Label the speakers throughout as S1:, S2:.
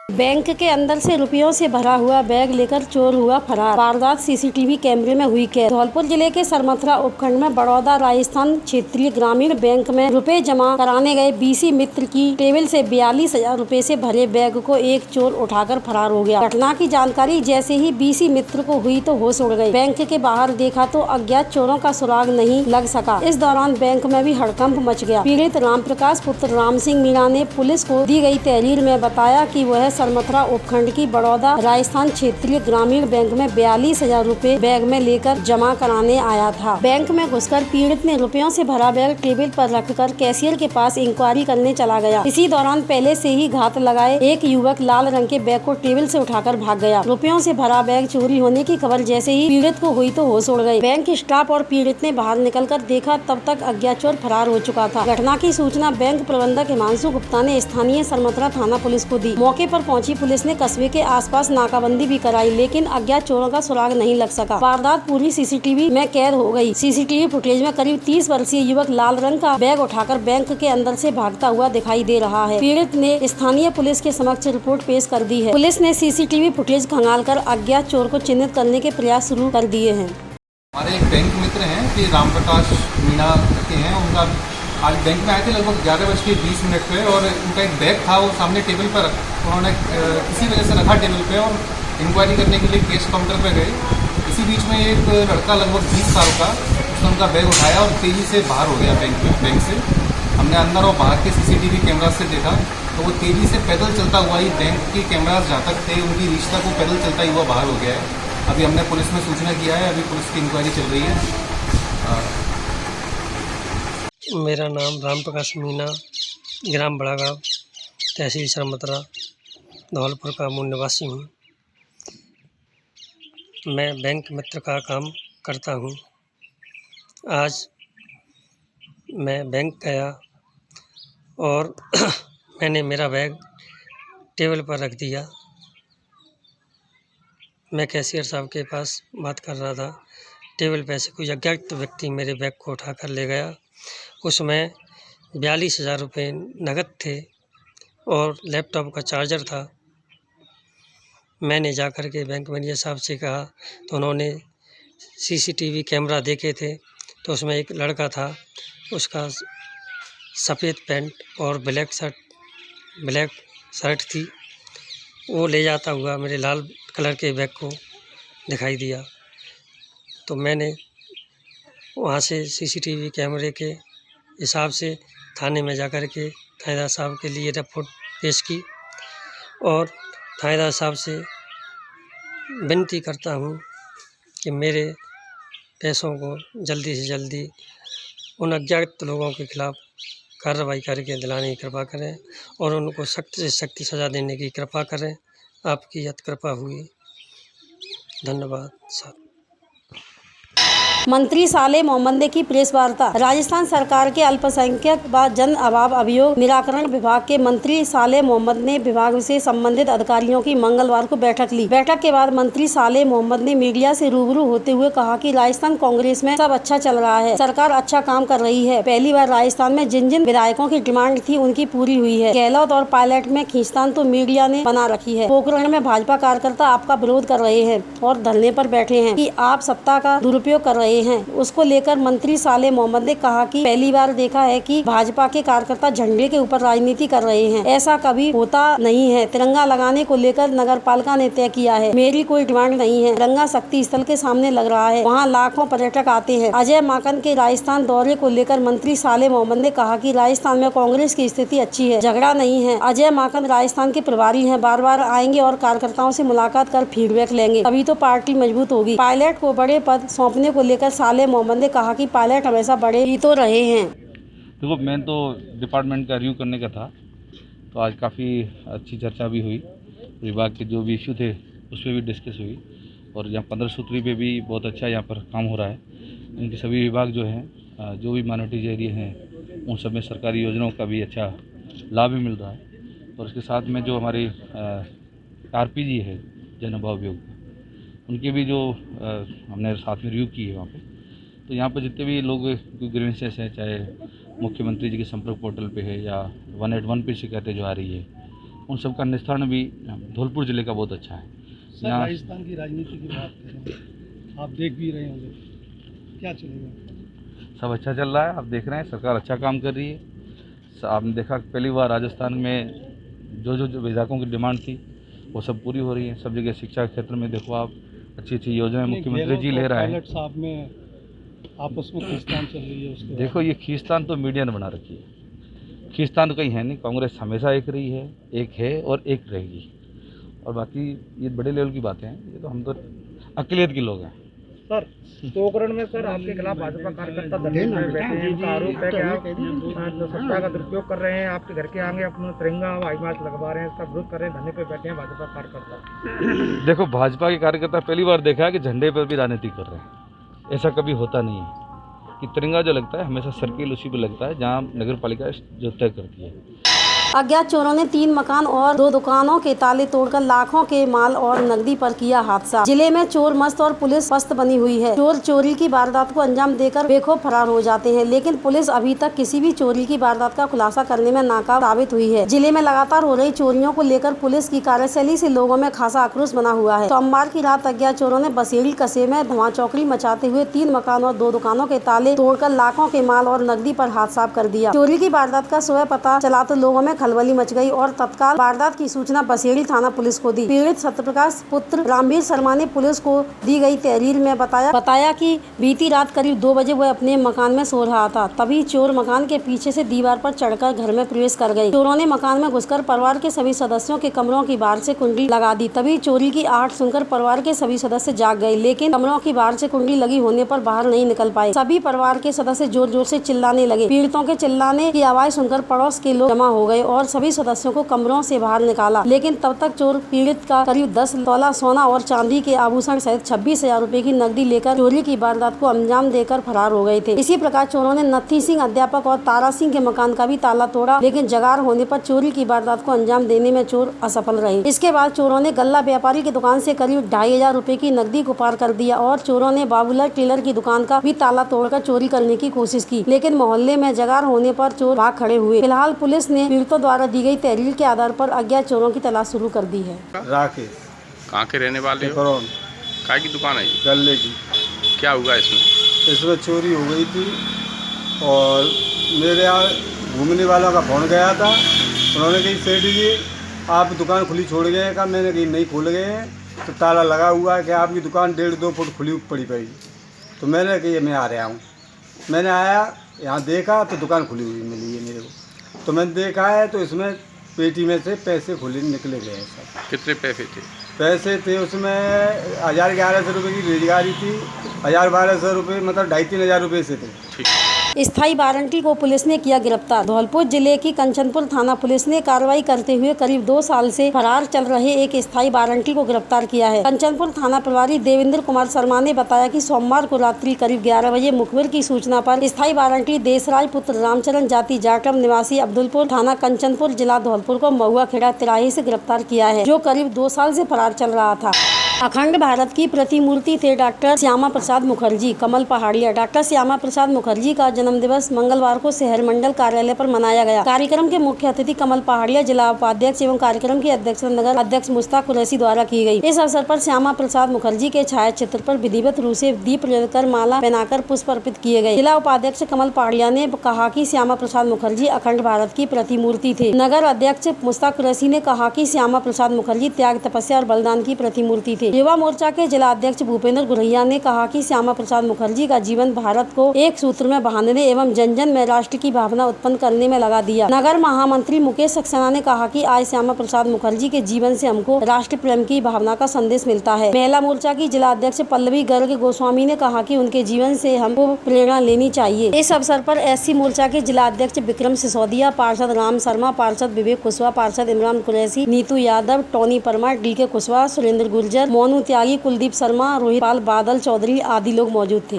S1: Bank के अंदर से रुपयों से भरा हुआ बैग लेकर चोर हुआ फरार। वारदात सीसीटीवी कैमरे में हुई कैद। धौलपुर जिले के सरमथरा उपखंड में बड़ौदा राजस्थान क्षेत्रीय ग्रामीण बैंक में रुपए जमा कराने गए बीसी मित्र की टेबल से 42,000 रुपए से भरे बैग को एक चोर उठाकर फरार हो गया। घटना की जानकारी जैसे ही बीसी मित्र को हुई तो होश उड़ गई। बैंक के बाहर देखा तो अज्ञात चोरों का सुराग नहीं लग सका। इस दौरान बैंक में भी हड़कंप मच गया। पीड़ित राम प्रकाश पुत्र राम सिंह मीणा ने पुलिस को दी गई तहरीर में बताया कि वह सरमथरा उपखंड की बड़ौदा राजस्थान क्षेत्रीय ग्रामीण बैंक में 42,000 रुपए बैग में लेकर जमा कराने आया था। बैंक में घुसकर पीड़ित ने रुपयों से भरा बैग टेबल पर रखकर कैशियर के पास इंक्वायरी करने चला गया। इसी दौरान पहले से ही घात लगाए एक युवक लाल रंग के बैग को टेबल से उठाकर भाग गया। रुपयों से भरा बैग चोरी होने की खबर जैसे ही पीड़ित को हुई तो होश उड़ गई। बैंक स्टाफ और पीड़ित ने बाहर निकलकर देखा, तब तक अज्ञात चोर फरार हो चुका था। घटना की सूचना बैंक प्रबंधक हिमांशु गुप्ता ने स्थानीय सरमथरा थाना पुलिस को दी। मौके पर पहुंची पुलिस ने कस्बे के आसपास नाकाबंदी भी कराई, लेकिन अज्ञात चोरों का सुराग नहीं लग सका। वारदात पूरी सीसीटीवी में कैद हो गई। सीसीटीवी फुटेज में करीब 30 वर्षीय युवक लाल रंग का बैग उठाकर बैंक के अंदर से भागता हुआ दिखाई दे रहा है। पीड़ित ने स्थानीय पुलिस के समक्ष रिपोर्ट पेश कर दी है। पुलिस ने सीसीटीवी फुटेज खंगालकर अज्ञात चोर को चिन्हित करने के प्रयास शुरू कर दिए हैं।
S2: हमारे एक बैंक मित्र हैं कि राम प्रकाश मीणा के हैं। उनका आज बैंक में आए थे लगभग 11:20 पे और उनका एक बैग था वो सामने टेबल पर उन्होंने किसी वजह से रखा टेबल पे और इंक्वायरी करने के लिए कैश काउंटर पे गए। इसी बीच में एक लड़का लगभग 20 साल का उसने उनका बैग उठाया और तेज़ी से बाहर हो गया बैंक से। हमने अंदर और बाहर के सीसीटीवी कैमरा से देखा तो वो तेज़ी से पैदल चलता हुआ ही बैंक के कैमराज जहाँ तक थे उनकी रीच तक वो पैदल चलता ही हुआ बाहर हो गया है। अभी हमने पुलिस में सूचना किया है, अभी पुलिस की इंक्वायरी चल रही है।
S3: मेरा नाम राम प्रकाश मीणा, ग्राम बड़ागांव, तहसील सरमथरा, धौलपुर का मूल निवासी हूँ। मैं बैंक मित्र का काम करता हूँ। आज मैं बैंक गया और मैंने मेरा बैग टेबल पर रख दिया। मैं कैशियर साहब के पास बात कर रहा था। टेबल पे से कोई अज्ञात व्यक्ति मेरे बैग को उठाकर ले गया। उसमें 42,000 रुपये नकद थे और लैपटॉप का चार्जर था। मैंने जाकर के बैंक मैनेजर साहब से कहा तो उन्होंने सीसीटीवी कैमरा देखे थे तो उसमें एक लड़का था, उसका सफ़ेद पैंट और ब्लैक शर्ट थी। वो ले जाता हुआ मेरे लाल कलर के बैग को दिखाई दिया। तो मैंने वहाँ से सीसीटीवी कैमरे के हिसाब से थाने में जाकर के थानेदार साहब के लिए रिपोर्ट पेश की और थानेदार साहब से विनती करता हूँ कि मेरे पैसों को जल्दी से जल्दी उन अज्ञात लोगों के खिलाफ़ कार्रवाई करके दिलाने की कृपा करें और उनको सख्त से सख्त सज़ा देने की कृपा करें। आपकी यत कृपा हुई। धन्यवाद साहब।
S1: मंत्री सालेह मोहम्मद ने की प्रेस वार्ता। राजस्थान सरकार के अल्पसंख्यक व जन अभाव अभियोग निराकरण विभाग के मंत्री सालेह मोहम्मद ने विभाग से संबंधित अधिकारियों की मंगलवार को बैठक ली। बैठक के बाद मंत्री सालेह मोहम्मद ने मीडिया से रूबरू होते हुए कहा कि राजस्थान कांग्रेस में सब अच्छा चल रहा है, सरकार अच्छा काम कर रही है। पहली बार राजस्थान में जिन जिन विधायकों की डिमांड थी उनकी पूरी हुई है। गहलोत और पायलट में खींचतान तो मीडिया ने बना रखी है। पोखरण में भाजपा कार्यकर्ता आपका विरोध कर रहे हैं और धरने पर बैठे हैं कि आप सत्ता का दुरुपयोग कर रहे हैं। उसको लेकर मंत्री सालेह मोहम्मद ने कहा कि पहली बार देखा है कि भाजपा के कार्यकर्ता झंडे के ऊपर राजनीति कर रहे हैं, ऐसा कभी होता नहीं है। तिरंगा लगाने को लेकर नगर पालिका ने तय किया है, मेरी कोई डिमांड नहीं है। तिरंगा शक्ति स्थल के सामने लग रहा है, वहाँ लाखों पर्यटक आते हैं। अजय माकन के राजस्थान दौरे को लेकर मंत्री सालेह मोहम्मद ने कहा कि राजस्थान में कांग्रेस की स्थिति अच्छी है, झगड़ा नहीं है। अजय माकन राजस्थान के प्रभारी हैं, बार बार आएंगे और कार्यकर्ताओं से मुलाकात कर फीडबैक लेंगे, तभी तो पार्टी मजबूत होगी। पायलट को बड़े पद सौंपने को लेकर सालेह मोहम्मद ने कहा कि पायलट हमेशा बड़े ही तो रहे हैं।
S4: देखो, मैं तो डिपार्टमेंट का रिव्यू करने का था, तो आज काफ़ी अच्छी चर्चा भी हुई। विभाग के जो भी इशू थे उस पर भी डिस्कस हुई और यहाँ 15 सूत्री पे भी बहुत अच्छा यहाँ पर काम हो रहा है। इनके सभी विभाग जो हैं, जो भी माइनॉरिटीज एरिया हैं, उन सब में सरकारी योजनाओं का भी अच्छा लाभ भी मिल रहा है। और इसके साथ में जो हमारी आरपीजी है जन अभाव योग, उनके भी जो हमने साथ में रिव्यू की है वहाँ पे, तो यहाँ पर जितने भी लोग ग्रीवेंसेस हैं, चाहे मुख्यमंत्री जी के संपर्क पोर्टल पे है या 181 पे शिकायतें जो आ रही है, उन सब का निस्तारण भी धौलपुर ज़िले का बहुत अच्छा है।
S5: सर, राजस्थान की राजनीति की बात करें, आप देख भी रहे होंगे, क्या चलेगा?
S4: सब अच्छा चल रहा है, आप देख रहे हैं, सरकार अच्छा काम कर रही है। आपने देखा पहली बार राजस्थान में जो विधायकों की डिमांड थी वो सब पूरी हो रही है। सब जगह शिक्षा के क्षेत्र में देखो आप, अच्छी अच्छी योजनाएं मुख्यमंत्री जी ले रहा है।
S5: पायलट साहब में आपस में खींचतान चल रही है, उसके
S4: देखो ये खींचतान तो मीडिया ने बना रखी है, खींचतान तो कहीं है नहीं। कांग्रेस हमेशा एक रही है, एक है और एक रहेगी। और बाकी ये बड़े लेवल की बातें हैं, ये तो हम तो अकलियत के लोग हैं।
S6: सर, पोखरण में सर आपके खिलाफ भाजपा कार्यकर्ता धरने में बैठे हैं। उनका आरोप है कि आप सत्ता का दुरुपयोग कर रहे हैं, आपके घर के आगे अपना तिरंगा हवाई मार्च लगवा रहे हैं, इसका विरोध कर रहे हैं, धरने पे बैठे हैं भाजपा कार्यकर्ता।
S4: देखो भाजपा के कार्यकर्ता पहली बार देखा है कि झंडे पर भी राजनीति कर रहे हैं। ऐसा कभी होता नहीं है कि तिरंगा जो लगता है हमेशा सर्किल उसी पर लगता है जहाँ नगर पालिका जो तय करती है।
S1: अज्ञात चोरों ने 3 मकान और 2 दुकानों के ताले तोड़कर लाखों के माल और नकदी पर किया हादसा। जिले में चोर मस्त और पुलिस पस्त बनी हुई है। चोर चोरी की वारदात को अंजाम देकर बेखौफ फरार हो जाते हैं, लेकिन पुलिस अभी तक किसी भी चोरी की वारदात का खुलासा करने में नाकाम साबित हुई है। जिले में लगातार हो रही चोरियों को लेकर पुलिस की कार्यशैली से लोगों में खासा आक्रोश बना हुआ है। सोमवार की रात अज्ञात चोरों ने बसेड़ी कस्बे में धमाचौकड़ी मचाते हुए 3 मकान और 2 दुकानों के ताले तोड़कर लाखों के माल और नकदी पर हाथ साफ कर दिया। चोरी की वारदात का सुबह पता चला तो लोगों में खलबली मच गई और तत्काल वारदात की सूचना बसेड़ी थाना पुलिस को दी। पीड़ित सत्यप्रकाश पुत्र रामवीर शर्मा ने पुलिस को दी गई तहरीर में बताया कि बीती रात करीब 2 बजे वह अपने मकान में सो रहा था, तभी चोर मकान के पीछे से दीवार पर चढ़कर घर में प्रवेश कर गए। चोरों ने मकान में घुसकर परिवार के सभी सदस्यों के कमरों की बाहर से कुंडली लगा दी। तभी चोरी की आहट सुनकर परिवार के सभी सदस्य जाग गए, लेकिन कमरों की बाहर से कुंडली लगी होने पर बाहर नहीं निकल पाए। सभी परिवार के सदस्य जोर जोर से चिल्लाने लगे। पीड़ितों के चिल्लाने की आवाज सुनकर पड़ोस के लोग जमा हो गए और सभी सदस्यों को कमरों से बाहर निकाला, लेकिन तब तक चोर पीड़ित का करीब 10 तोला सोना और चांदी के आभूषण सहित 26,000 रुपए की नकदी लेकर चोरी की वारदात को अंजाम देकर फरार हो गए थे। इसी प्रकार चोरों ने नत्थी सिंह अध्यापक और तारा सिंह के मकान का भी ताला तोड़ा, लेकिन जगार होने पर चोरी की वारदात को अंजाम देने में चोर असफल रहे। इसके बाद चोरों ने गल्ला व्यापारी की दुकान से करीब 2,500 रुपए की नकदी को पार कर दिया और चोरों ने बाबूलाल टेलर की दुकान का भी ताला तोड़कर चोरी करने की कोशिश की, लेकिन मोहल्ले में जगार होने पर चोर भाग खड़े हुए। फिलहाल पुलिस ने पीड़ितों द्वारा दी गई तहरीर के आधार पर अज्ञात चोरों की तलाश शुरू कर दी है।
S7: राकेश,
S8: कहाँ के रहने वाले हो? काय की दुकान है ये?
S7: गल्ले की।
S8: क्या हुआ इसमें?
S7: चोरी हो गई थी और मेरे यहाँ घूमने वालों का फोन गया था। उन्होंने कही सेठ जी आप दुकान खुली छोड़ गए हैं? कहा मैंने कही नहीं खोल गए हैं, तो ताला लगा हुआ है कि आपकी दुकान 1.5-2 फुट खुली पड़ी पड़ी। तो मैंने कही मैं आ रहा हूँ। मैंने आया यहाँ देखा तो दुकान खुली हुई मिली है मेरे को। तो मैंने देखा है तो इसमें पेटी में से पैसे खुले निकले गए सब।
S8: कितने पैसे थे?
S7: पैसे थे उसमें 1,000-1,100 रुपये की रोजगारी थी, 1,000-1,200 रुपये मतलब 2,500-3,000 रुपये से थे।
S8: ठीक।
S1: स्थायी वारंटी को पुलिस ने किया गिरफ्तार। धौलपुर जिले की कंचनपुर थाना पुलिस ने कार्रवाई करते हुए करीब 2 साल से फरार चल रहे एक स्थायी वारंटी को गिरफ्तार किया है। कंचनपुर थाना प्रभारी देवेंद्र कुमार शर्मा ने बताया कि सोमवार को रात्रि करीब 11 बजे मुखबिर की सूचना पर स्थायी वारंटी देशराज पुत्र रामचरण जाति जाटम निवासी अब्दुलपुर थाना कंचनपुर जिला धौलपुर को महुआ खेड़ा तिराही से गिरफ्तार किया है, जो करीब 2 साल से फरार चल रहा था। अखंड भारत की प्रतिमूर्ति थे डॉक्टर श्यामा प्रसाद मुखर्जी कमल पहाड़िया। डॉक्टर श्यामा प्रसाद मुखर्जी का जन्म दिवस मंगलवार को शहर मंडल कार्यालय पर मनाया गया। कार्यक्रम के मुख्य अतिथि कमल पहाड़िया जिला उपाध्यक्ष एवं कार्यक्रम की अध्यक्षता नगर अध्यक्ष मुश्ताक कुरैशी द्वारा की गई। इस अवसर पर श्यामा प्रसाद मुखर्जी के छाया चित्र पर विधिवत रूप से दीप प्रज्वलित कर माला पहनाकर पुष्प अर्पित किए गए। जिला उपाध्यक्ष कमल पहाड़िया ने कहा कि श्यामा प्रसाद मुखर्जी अखंड भारत की प्रतिमूर्ति थे। नगर अध्यक्ष मुश्ताक कुरैशी ने कहा कि श्यामा प्रसाद मुखर्जी त्याग तपस्या और बलिदान की प्रतिमूर्ति थे। युवा मोर्चा के जिला अध्यक्ष भूपेंद्र गुरैया ने कहा कि श्यामा प्रसाद मुखर्जी का जीवन भारत को एक सूत्र में बांधने एवं जन जन में राष्ट्र की भावना उत्पन्न करने में लगा दिया। नगर महामंत्री मुकेश सक्सेना ने कहा कि आज श्यामा प्रसाद मुखर्जी के जीवन से हमको राष्ट्र प्रेम की भावना का संदेश मिलता है। महिला मोर्चा की जिला अध्यक्ष पल्लवी गर्ग गोस्वामी ने कहा कि उनके जीवन से हमको प्रेरणा लेनी चाहिए। इस अवसर पर एससी मोर्चा के जिला अध्यक्ष विक्रम सिसोदिया, पार्षद राम शर्मा, पार्षद विवेक कुशवाहा, पार्षद इमरान कुरैशी, नीतू यादव, टोनी परमार, डीके कुशवाहा, सुरेंद्र गुर्जर, मोनू त्यागी, कुलदीप शर्मा, रोहित पाल, बादल चौधरी आदि लोग मौजूद थे।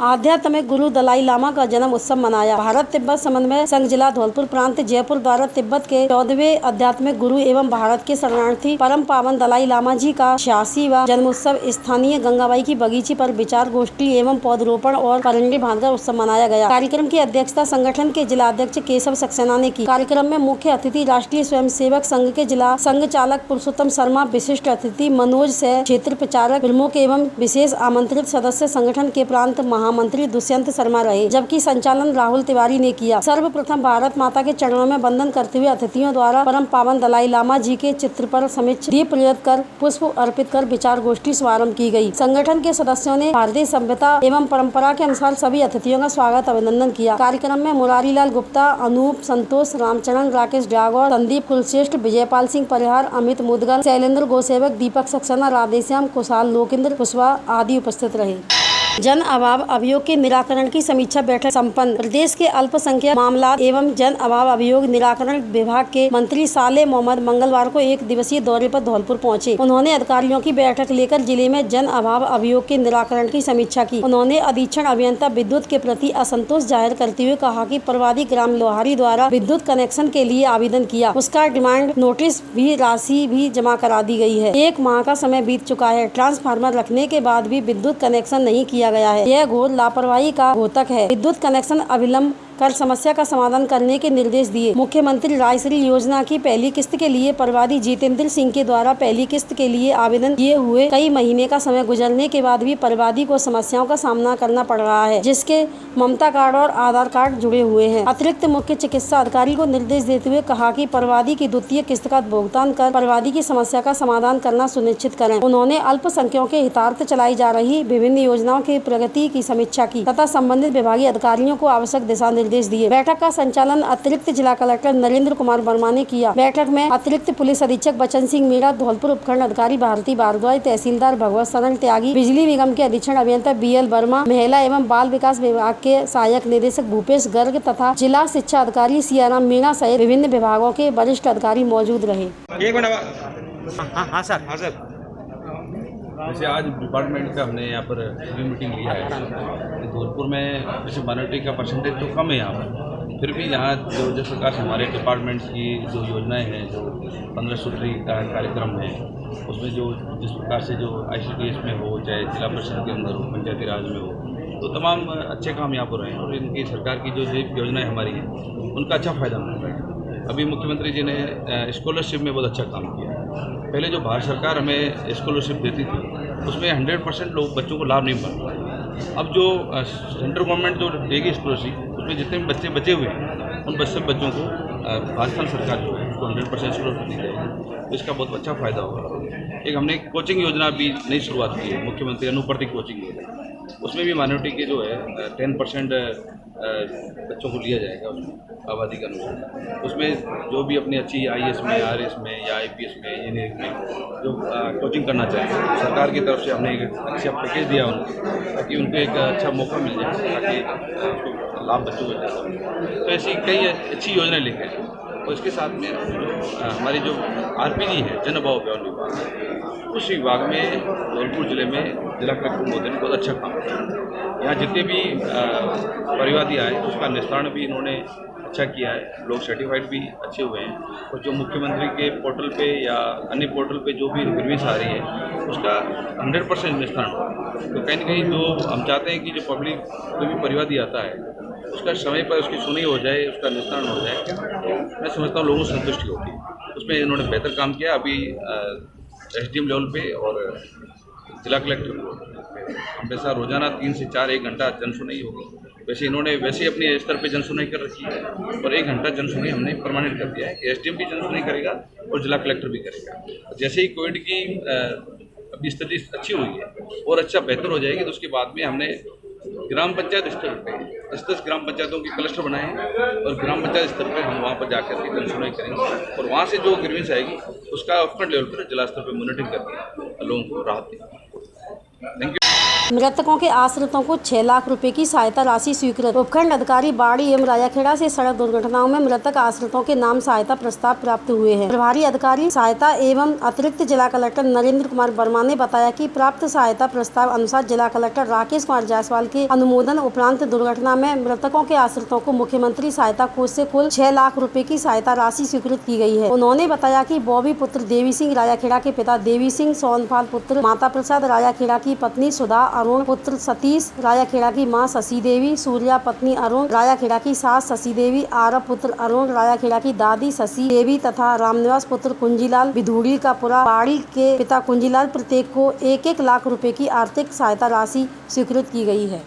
S1: आध्यात्मिक गुरु दलाई लामा का जन्म उत्सव मनाया। भारत तिब्बत समन्वय संघ जिला धौलपुर प्रांत जयपुर द्वारा तिब्बत के 14वें आध्यात्मिक गुरु एवं भारत के शरणार्थी परम पावन दलाई लामा जी का 86वां जन्म उत्सव स्थानीय गंगाबाई की बगीचे पर विचार गोष्ठी एवं पौधरोपण और पगड़ी बांधकर उत्सव मनाया गया। कार्यक्रम की अध्यक्षता संगठन के जिला अध्यक्ष केशव सक्सेना ने की। कार्यक्रम में मुख्य अतिथि राष्ट्रीय स्वयंसेवक संघ के जिला संघ चालक पुरुषोत्तम शर्मा, विशिष्ट अतिथि मनोज से, क्षेत्र प्रचारक प्रमुख एवं विशेष आमंत्रित सदस्य संगठन के प्रांत महामंत्री दुष्यंत शर्मा रहे, जबकि संचालन राहुल तिवारी ने किया। सर्वप्रथम भारत माता के चरणों में वंदन करते हुए अतिथियों द्वारा परम पावन दलाई लामा जी के चित्र पर समिक्ष दीप प्रज्वलित कर पुष्प अर्पित कर विचार गोष्ठी शुभारंभ की गई। संगठन के सदस्यों ने भारतीय सभ्यता एवं परंपरा के अनुसार सभी अतिथियों का स्वागत अभिनंदन किया। कार्यक्रम में मुरारी लाल गुप्ता, अनूप, संतोष, रामचरण, राकेश डागौर, संदीप कुलश्रेष्ठ, विजयपाल सिंह परिहार, अमित मुदगल, शैलेंद्र गोसेवक, दीपक सक्सेना, राधेश्याम, कुशाल, लोकेंद्र कुशवाहा आदि उपस्थित रहे। जन अभाव अभियोग के निराकरण की समीक्षा बैठक संपन्न। प्रदेश के अल्पसंख्यक मामलात एवं जन अभाव अभियोग निराकरण विभाग के मंत्री साले मोहम्मद मंगलवार को 1 दिवसीय दौरे पर धौलपुर पहुंचे। उन्होंने अधिकारियों की बैठक लेकर जिले में जन अभाव अभियोग के निराकरण की समीक्षा की। उन्होंने अधीक्षण अभियंता विद्युत के प्रति असंतोष जाहिर करते हुए कहा कि प्रवादी ग्राम लोहारी द्वारा विद्युत कनेक्शन के लिए आवेदन किया, उसका डिमांड नोटिस भी राशि भी जमा करा दी गई है। 1 माह का समय बीत चुका है। ट्रांसफार्मर रखने के बाद भी विद्युत कनेक्शन नहीं किया गया है। यह घोर लापरवाही का द्योतक है। विद्युत कनेक्शन अविलंब कर समस्या का समाधान करने के निर्देश दिए। मुख्यमंत्री रायश्री योजना की पहली किस्त के लिए प्रवादी जितेंद्र सिंह के द्वारा पहली किस्त के लिए आवेदन किए हुए कई महीने का समय गुजरने के बाद भी प्रवादी को समस्याओं का सामना करना पड़ रहा है, जिसके ममता कार्ड और आधार कार्ड जुड़े हुए हैं। अतिरिक्त मुख्य चिकित्सा अधिकारी को निर्देश देते हुए कहा कि प्रवादी की द्वितीय किस्त का भुगतान कर प्रवादी की समस्या का समाधान करना सुनिश्चित करें। उन्होंने अल्पसंख्यकों के हितार्थ चलाई जा रही विभिन्न योजनाओं की प्रगति की समीक्षा की तथा संबंधित विभागीय अधिकारियों को आवश्यक दिशा निर्देश दिए। बैठक का संचालन अतिरिक्त जिला कलेक्टर नरेंद्र कुमार वर्मा ने किया। बैठक में अतिरिक्त पुलिस अधीक्षक बचन सिंह मीणा, धौलपुर उपखंड अधिकारी भारती भारद्वाज, तहसीलदार भगवत सरल त्यागी, बिजली निगम के अधीक्षण अभियंता BL वर्मा, महिला एवं बाल विकास विभाग के सहायक निदेशक भूपेश गर्ग तथा जिला शिक्षा अधिकारी सियाराम मीणा सहित विभिन्न विभागों के वरिष्ठ अधिकारी मौजूद रहे।
S4: जैसे आज डिपार्टमेंट का हमने यहाँ पर रिव्यू मीटिंग लिया है। धौलपुर में जैसे माइनॉरिटी का परसेंटेज तो कम है यहाँ पर, फिर भी यहाँ जो जिस प्रकार से हमारे डिपार्टमेंट्स की जो योजनाएं हैं, जो 15 सूत्री का कार्यक्रम है, उसमें जो जिस प्रकार से जो ICDS में हो, चाहे जिला परिषद के अंदर हो, पंचायती राज में हो, तो तमाम अच्छे काम यहाँ पर हैं और इनकी सरकार की जो योजनाएँ हमारी हैं उनका अच्छा फ़ायदा मिल रहा है। अभी मुख्यमंत्री जी ने स्कॉलरशिप में बहुत अच्छा काम किया। पहले जो भारत सरकार हमें स्कॉलरशिप देती थी उसमें 100% लोग बच्चों को लाभ नहीं मिल रहा। अब जो सेंट्रल गवर्नमेंट जो देगी स्कॉलरशिप, उसमें जितने भी बच्चे बचे हुए हैं उन बच्चों को राजस्थान सरकार जो है उसको 100% स्कॉलरशिप दी जाएगी, तो इसका बहुत अच्छा फ़ायदा होगा। एक हमने कोचिंग योजना भी नई शुरुआत की है, मुख्यमंत्री अनुप्रति कोचिंग योजना, उसमें भी माइनॉरिटी के जो है 10% बच्चों को लिया जाएगा उसमें आबादी के अनुसार। उसमें जो भी अपनी अच्छी IAS में, RS में या IPS में, इंजीनियरिंग में जो कोचिंग करना चाहिए, सरकार की तरफ से हमने एक अच्छा पैकेज दिया उनको, ताकि उनको एक अच्छा मौका मिल जाए, ताकि उसको लाभ बच्चों को जाए। तो ऐसी कई अच्छी योजनाएं लेके आए। और इसके साथ में हमारी जो RPG है, जन अभाव अभियान विभाग, उस विभाग में धौलपुर जिले में जिला कलेक्टर महोदय ने बहुत अच्छा काम किया। यहाँ जितने भी परिवादी आए उसका निस्तारण भी इन्होंने अच्छा किया है। लोग सर्टिफाइड भी अच्छे हुए हैं और जो मुख्यमंत्री के पोर्टल पे या अन्य पोर्टल पे जो भी रिक्वेस्ट आ रही है उसका 100% निस्तारण हुआ। तो कहीं ना कहीं जो हम चाहते हैं कि जो पब्लिक कोई भी परिवादी आता है उसका समय पर उसकी सुनवाई हो जाए, उसका निस्तारण हो जाए, तो मैं समझता हूँ लोगों को संतुष्टि होती है। उसमें इन्होंने बेहतर काम किया। अभी SDM लेवल पे और जिला कलेक्टर हमेशा रोजाना 3 से 4 1 घंटा जनसुनवाई होगी। वैसे अपने स्तर पे जनसुनवाई कर रखी है और 1 घंटा जनसुनवाई हमने परमानेंट कर दिया है कि SDM भी जनसुनवाई करेगा और जिला कलेक्टर भी करेगा। जैसे ही कोविड की अभी स्थिति अच्छी हुई है और अच्छा बेहतर हो जाएगी तो उसके बाद में हमने ग्राम पंचायत स्तर पे 10 ग्राम पंचायतों के क्लस्टर बनाए हैं और ग्राम पंचायत स्तर पे हम वहाँ पर जाकर के जनसुनवाई करेंगे और वहाँ से जो ग्रीवेंस आएगी उसका उपखंड लेवल पर जिला स्तर पर मॉनिटरिंग करके लोगों को राहत देंगे। Thank you.
S1: मृतकों के आश्रितों को 6 लाख रुपए की सहायता राशि स्वीकृत। उपखंड अधिकारी बाड़ी एवं रायाखेड़ा से सड़क दुर्घटनाओं में मृतक आश्रितों के नाम सहायता प्रस्ताव प्राप्त हुए हैं। प्रभारी अधिकारी सहायता एवं अतिरिक्त जिला कलेक्टर नरेंद्र कुमार वर्मा ने बताया कि प्राप्त सहायता प्रस्ताव अनुसार जिला कलेक्टर राकेश कुमार जायसवाल के अनुमोदन उपरांत दुर्घटना में मृतकों के आश्रितों को मुख्यमंत्री सहायता कोष से कुल 6 लाख रुपए की सहायता राशि स्वीकृत की गई है। उन्होंने बताया कि बॉबी पुत्र देवी सिंह रायाखेड़ा के पिता देवी सिंह, सोनपाल पुत्र माता प्रसाद रायाखेड़ा की पत्नी सुधा, अरुण पुत्र सतीश रायाखेड़ा की मां शशि देवी, सूर्या पत्नी अरुण रायाखेड़ा की सास शशि देवी, आरव पुत्र अरुण रायाखेड़ा की दादी शशि देवी तथा रामनिवास पुत्र कुंजीलाल विधूड़ी का पुरा बाड़ी के पिता कुंजीलाल प्रत्येक को 1-1 लाख रुपए की आर्थिक सहायता राशि स्वीकृत की गई है।